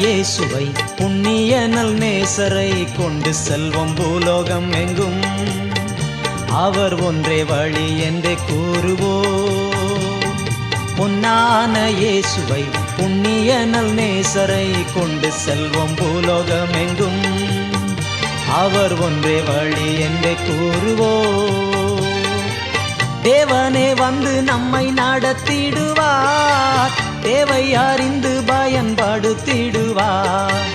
இயேசுவை புண்ணிய நல் நேசரை கொண்டு செல்வம் பூலோகம் எங்கும். அவர் ஒன்றே வழி என்றே கூறுவோம். பொன்னான இயேசுவை புண்ணிய நல் நேசரை கொண்டு செல்வம் பூலோகம் எங்கும். அவர் ஒன்றே வழி என்றே கூறுவோம். தேவனே வந்து நம்மை நடத்திடுவார், தேவை அறிந்து பயன்படுத்திடுவார்.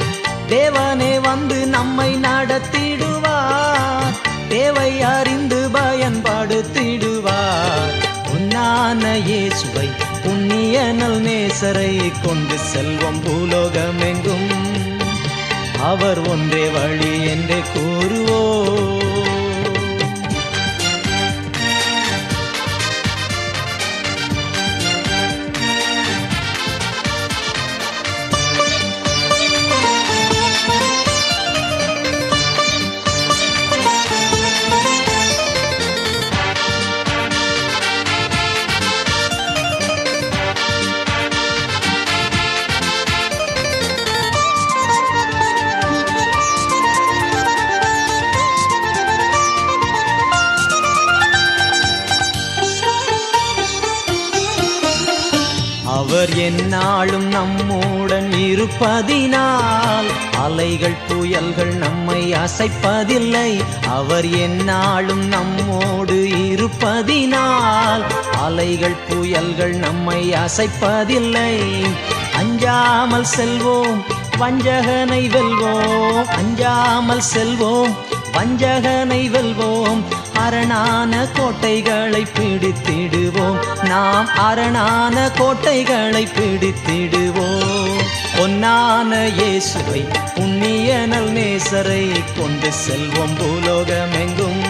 தேவனே வந்து நம்மை நடத்திடுவார், தேவை அறிந்து பயன்படுத்திடுவார். பொன்னான இயேசுவை புண்ணிய நல் நேசரை கொண்டு செல்வம் பூலோகம் எங்கும். அவர் ஒன்றே வழி என்றே கூறுவோம். அவர் எந்நாளும் நம்முடன் இருப்பதினால் அலைகள் புயல்கள் நம்மை அசைப்பதில்லை. அவர் எந்நாளும் நம்மோடு இருப்பதினால் அலைகள் புயல்கள் நம்மை அசைப்பதில்லை. அஞ்சாமல் செல்வோம், வஞ்சகனை வெல்வோம். அஞ்சாமல் செல்வோம், வஞ்சகனை வெல்வோம். அரணான கோட்டைகளை பிடித்திடுவோம், நாம் அரணான கோட்டைகளை பிடித்திடுவோம். பொன்னான இயேசுவை புண்ணிய நல் நேசரை கொண்டு செல்வோம் பூலோகம் எங்கும்.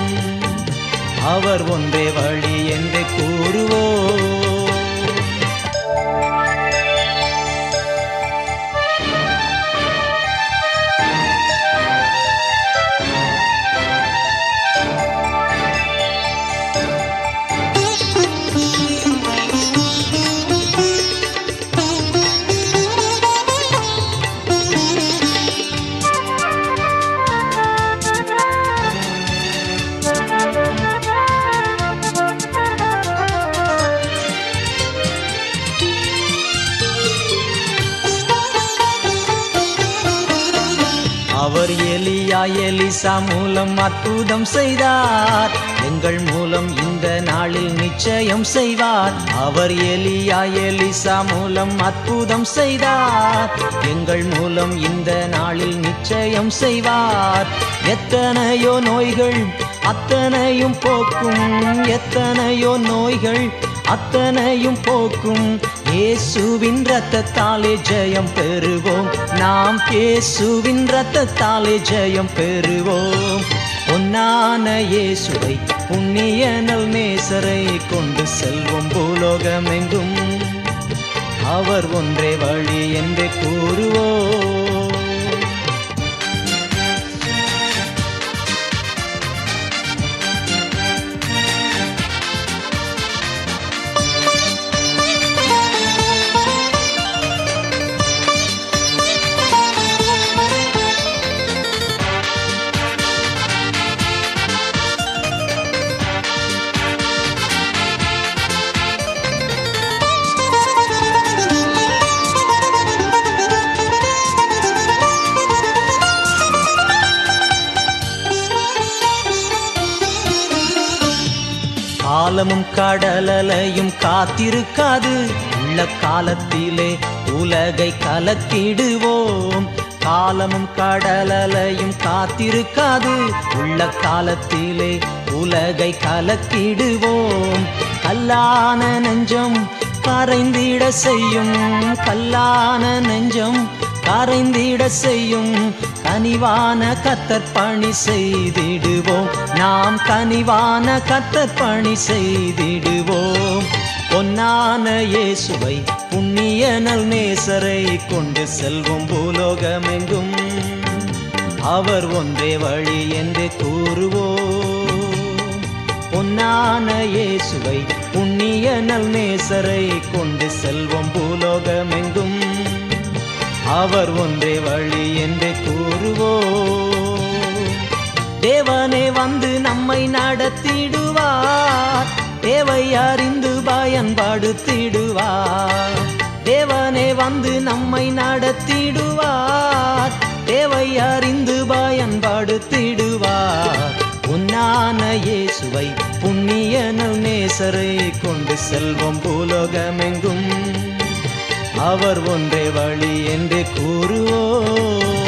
அவர் ஒன்றே வழி என்றே கூறுவோம். அவர் எலியா எலிசா மூலம் அற்புதம் செய்தார், எங்கள் மூலம் இந்த நாளில் நிச்சயம் செய்வார். அவர் எலியா எலிசா மூலம் அற்புதம் செய்தார், எங்கள் மூலம் இந்த நாளில் நிச்சயம் செய்வார். எத்தனையோ நோய்கள் அத்தனையும் போக்கும், எத்தனையோ நோய்கள் அத்தனையும் போக்கும். இயேசுவின் இரத்தத்தாலே ஜெயம் பெறுவோம், நாம் இயேசுவின் இரத்தத்தாலே ஜெயம் பெறுவோம். பொன்னான இயேசுவை புண்ணிய நல் நேசரை கொண்டு செல்வோம் பூலோகம் எங்கும். அவர் ஒன்றே வழி என்றே கூறுவோம். காலமும் கடலையும் காத்திருக்காது, உள்ள காலத்திலே உலகை கலக்கிடுவோம். காலமும் கடலையும் காத்திருக்காது, உள்ள காலத்திலே உலகை கலக்கிடுவோம். கல்லான நெஞ்சம் கரைந்திட செய்யும், கல்லான நெஞ்சம் கரைந்திட செய்யும். கனிவான கர்த்தர் பணி செய்திடுவோம், நாம் கனிவான கர்த்தர் பணி செய்திடுவோம். பொன்னான இயேசுவை புண்ணிய நல் நேசரை கொண்டு செல்வோம் பூலோகம் எங்கும். அவர் ஒன்றே வழி என்றே கூறுவோம். பொன்னான இயேசுவை புண்ணிய நல் நேசரை கொண்டு செல்வோம் பூலோகம் எங்கும். அவர் ஒன்றே வழி என்று கூறுவோம். தேவனே வந்து நம்மை நடத்திடுவார், தேவை அறிந்து பயன்படுத்திடுவார். தேவனே வந்து நம்மை நடத்திடுவார், தேவை அறிந்து பயன்படுத்திடுவார். பொன்னான இயேசுவை புண்ணியனும் நேசரை கொண்டு செல்வோம் பூலோகமெங்கும், அவர் ஒன்றே வழி என்று கூறுவோம்.